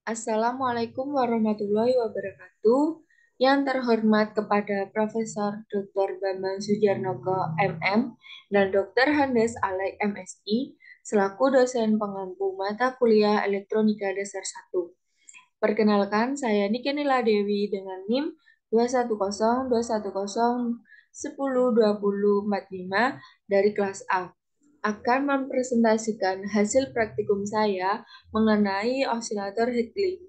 Assalamualaikum warahmatullahi wabarakatuh. Yang terhormat kepada Profesor Dr. Bambang Sujarnoko MM dan Dr. Handes Alek MSI selaku dosen pengampu mata kuliah Elektronika Dasar 1. Perkenalkan, saya Nike Nila Dewi dengan NIM 2102101102045 dari kelas A akan mempresentasikan hasil praktikum saya mengenai osilator Hartley.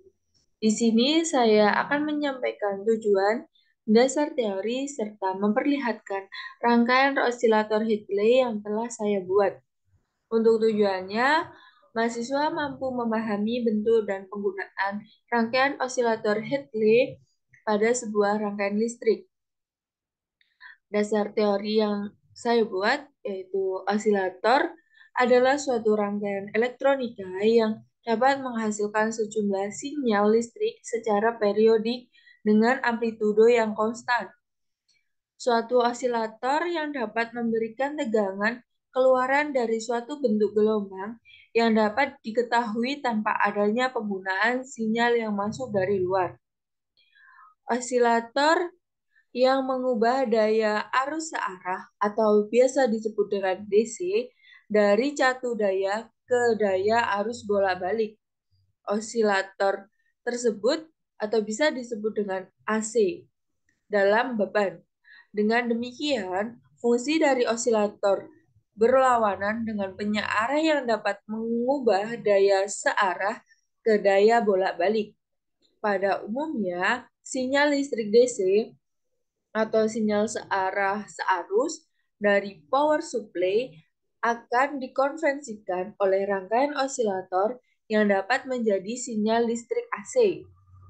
Di sini saya akan menyampaikan tujuan, dasar teori, serta memperlihatkan rangkaian osilator Hartley yang telah saya buat. Untuk tujuannya, mahasiswa mampu memahami bentuk dan penggunaan rangkaian osilator Hartley pada sebuah rangkaian listrik. Dasar teori yang saya buat yaitu osilator adalah suatu rangkaian elektronika yang dapat menghasilkan sejumlah sinyal listrik secara periodik dengan amplitudo yang konstan. Suatu osilator yang dapat memberikan tegangan keluaran dari suatu bentuk gelombang yang dapat diketahui tanpa adanya penggunaan sinyal yang masuk dari luar. Osilator yang mengubah daya arus searah atau biasa disebut dengan DC dari catu daya ke daya arus bolak-balik. Osilator tersebut atau bisa disebut dengan AC dalam beban. Dengan demikian, fungsi dari osilator berlawanan dengan penyearah yang dapat mengubah daya searah ke daya bolak-balik. Pada umumnya, sinyal listrik DC atau sinyal searah searus dari power supply akan dikonvensikan oleh rangkaian osilator yang dapat menjadi sinyal listrik AC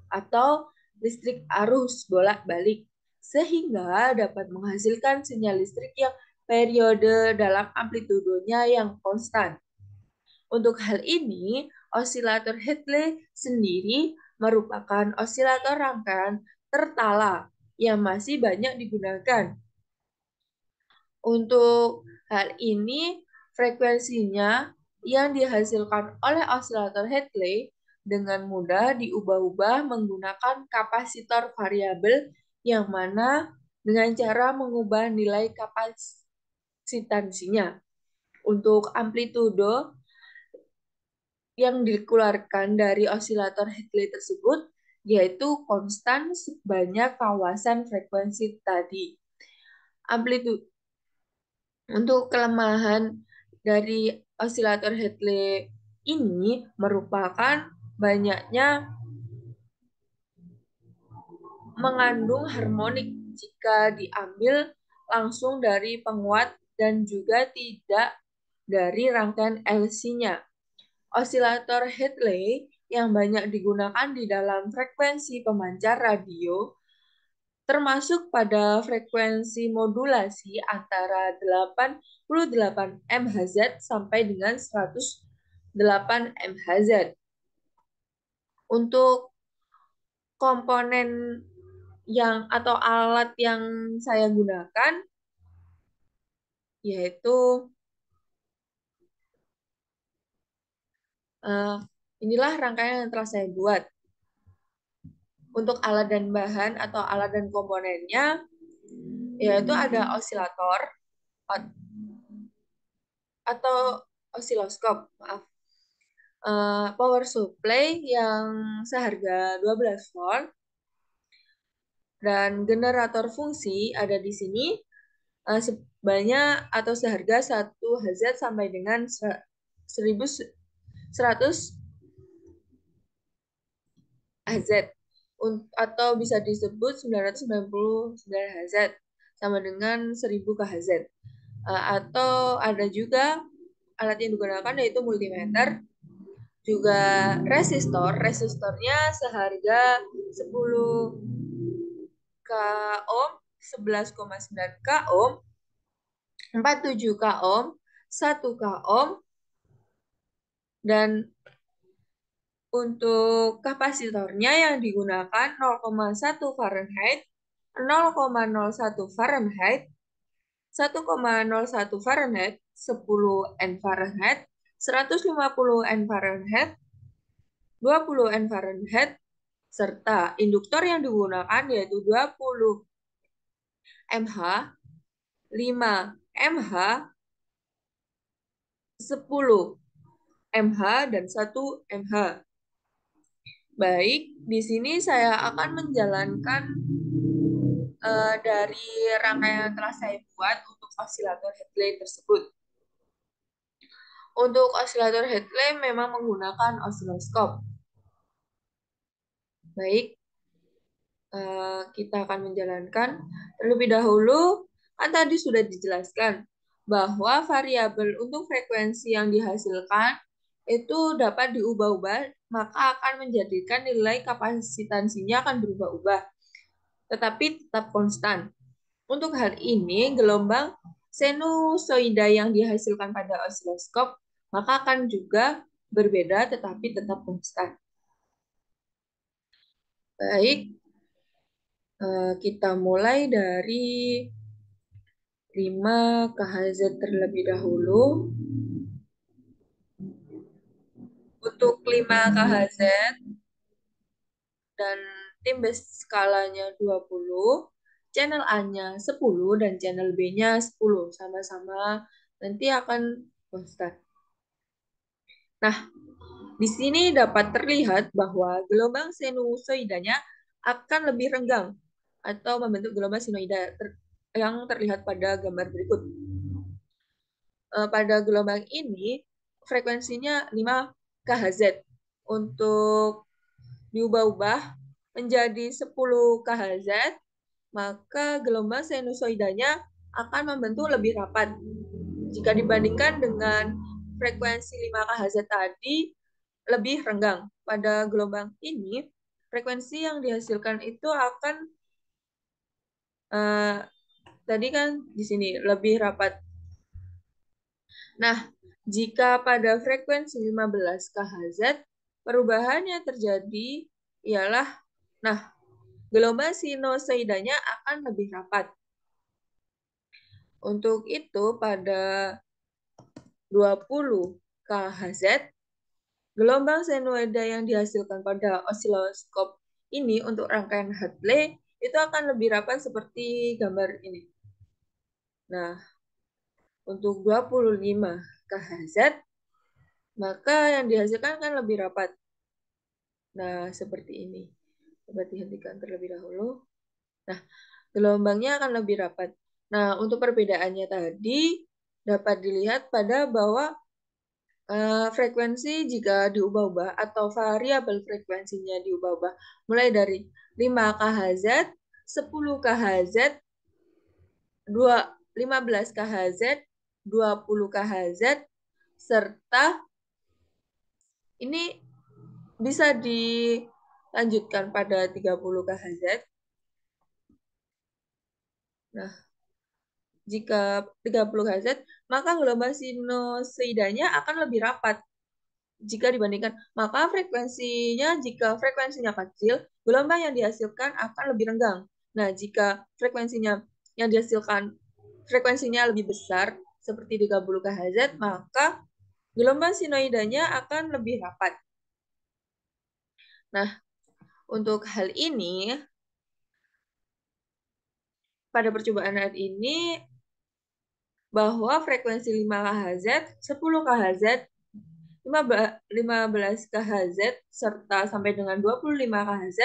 atau listrik arus bolak-balik sehingga dapat menghasilkan sinyal listrik yang periode dalam amplitudonya yang konstan. Untuk hal ini, osilator Hartley sendiri merupakan osilator rangkaian tertala yang masih banyak digunakan. Untuk hal ini, frekuensinya yang dihasilkan oleh osilator Hartley dengan mudah diubah-ubah menggunakan kapasitor variabel yang mana dengan cara mengubah nilai kapasitansinya. Untuk amplitudo yang dikeluarkan dari osilator Hartley tersebut yaitu konstan sebanyak kawasan frekuensi tadi. Amplitudo untuk kelemahan dari osilator Hartley ini merupakan banyaknya mengandung harmonik jika diambil langsung dari penguat dan juga tidak dari rangkaian LC-nya. Osilator Hartley yang banyak digunakan di dalam frekuensi pemancar radio termasuk pada frekuensi modulasi antara 88 MHz sampai dengan 108 MHz. Untuk komponen yang atau alat yang saya gunakan yaitu inilah rangkaian yang telah saya buat. Untuk alat dan bahan atau alat dan komponennya yaitu ada osilator atau osiloskop, maaf. Power supply yang seharga 12 volt dan generator fungsi ada di sini sebanyak atau seharga 1 Hz sampai dengan 1100 Hz atau bisa disebut 999 Hz sama dengan 1000 kHz. Atau ada juga alat yang digunakan yaitu multimeter, juga resistornya seharga 10 k ohm, 11,9 k ohm, 47 k ohm, 1 k ohm, dan untuk kapasitornya yang digunakan 0,1 Fahrenheit, 0,01 Fahrenheit, 1,01 Fahrenheit, 10 N Fahrenheit, 150 N Fahrenheit, 20 N Fahrenheit, serta induktor yang digunakan yaitu 20 mH, 5 mH, 10 mH, dan 1 mH. Baik, di sini saya akan menjalankan dari rangkaian yang telah saya buat untuk osilator Hadley tersebut. Untuk osilator Hadley memang menggunakan osiloskop. Baik, kita akan menjalankan terlebih dahulu. Kan tadi sudah dijelaskan bahwa variabel untuk frekuensi yang dihasilkan itu dapat diubah-ubah, maka akan menjadikan nilai kapasitansinya akan berubah-ubah, tetapi tetap konstan. Untuk hal ini, gelombang sinusoida yang dihasilkan pada osiloskop maka akan juga berbeda tetapi tetap konstan. Baik, kita mulai dari 5 KHZ terlebih dahulu. Untuk 5 KHZ dan tim base skalanya 20, channel A-nya 10 dan channel B-nya 10, sama-sama nanti akan konstan. Nah, di sini dapat terlihat bahwa gelombang sinusoidanya akan lebih renggang atau membentuk gelombang sinusoida yang terlihat pada gambar berikut. Pada gelombang ini frekuensinya 5 KHZ. Untuk diubah-ubah menjadi 10 KHZ, maka gelombang sinusoidanya akan membentuk lebih rapat. Jika dibandingkan dengan frekuensi 5 KHZ tadi, lebih renggang. Pada gelombang ini, frekuensi yang dihasilkan itu akan tadi kan di sini lebih rapat. Nah, jika pada frekuensi 15 KHZ, perubahannya terjadi ialah, gelombang sinusoidanya akan lebih rapat. Untuk itu, pada 20 KHZ, gelombang sinusoida yang dihasilkan pada osiloskop ini untuk rangkaian Hadley itu akan lebih rapat seperti gambar ini. Nah, untuk 25 KHZ, maka yang dihasilkan kan lebih rapat. Nah, seperti ini. Coba dihentikan terlebih dahulu. Nah, gelombangnya akan lebih rapat. Nah, untuk perbedaannya tadi dapat dilihat pada bahwa frekuensi jika diubah-ubah atau variabel frekuensinya diubah-ubah mulai dari 5 KHZ, 10 KHZ, 15 KHZ, 20 KHZ, serta ini bisa dilanjutkan pada 30 KHZ. Nah, jika 30 KHZ, maka gelombang sinusoidanya akan lebih rapat jika dibandingkan. Maka jika frekuensinya kecil, gelombang yang dihasilkan akan lebih renggang. Nah, jika frekuensinya yang dihasilkan frekuensinya lebih besar, seperti 30 KHZ, maka gelombang sinusoidanya akan lebih rapat. Nah, untuk hal ini, pada percobaan ini, bahwa frekuensi 5 KHZ, 10 KHZ, 15 KHZ, serta sampai dengan 25 KHZ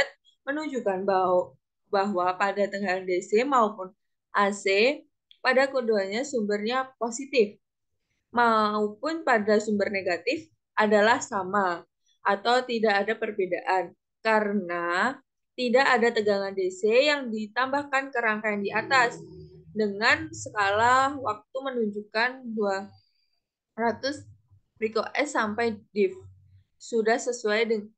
menunjukkan bahwa pada tegangan DC maupun AC, pada keduanya sumbernya positif, maupun pada sumber negatif adalah sama atau tidak ada perbedaan, karena tidak ada tegangan DC yang ditambahkan ke rangkaian di atas dengan skala waktu menunjukkan 200 pikoS sampai div. Sudah sesuai dengan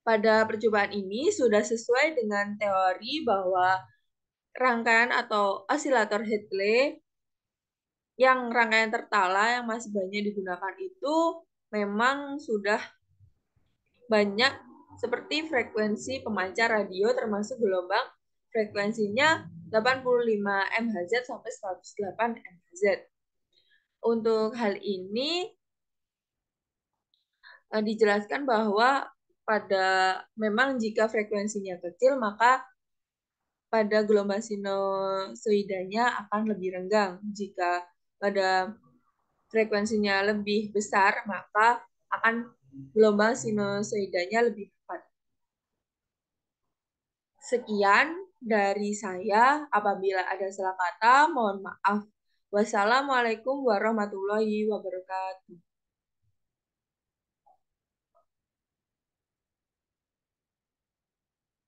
pada percobaan ini sudah sesuai dengan teori bahwa rangkaian atau osilator Hadley yang rangkaian tertala yang masih banyak digunakan itu memang sudah banyak seperti frekuensi pemancar radio termasuk gelombang frekuensinya 85 MHz sampai 108 MHz. Untuk hal ini dijelaskan bahwa memang jika frekuensinya kecil, maka pada gelombang sinusoidanya akan lebih renggang. Jika pada frekuensinya lebih besar, maka akan gelombang sinusoidanya lebih cepat. Sekian dari saya. Apabila ada salah kata, mohon maaf. Wassalamualaikum warahmatullahi wabarakatuh.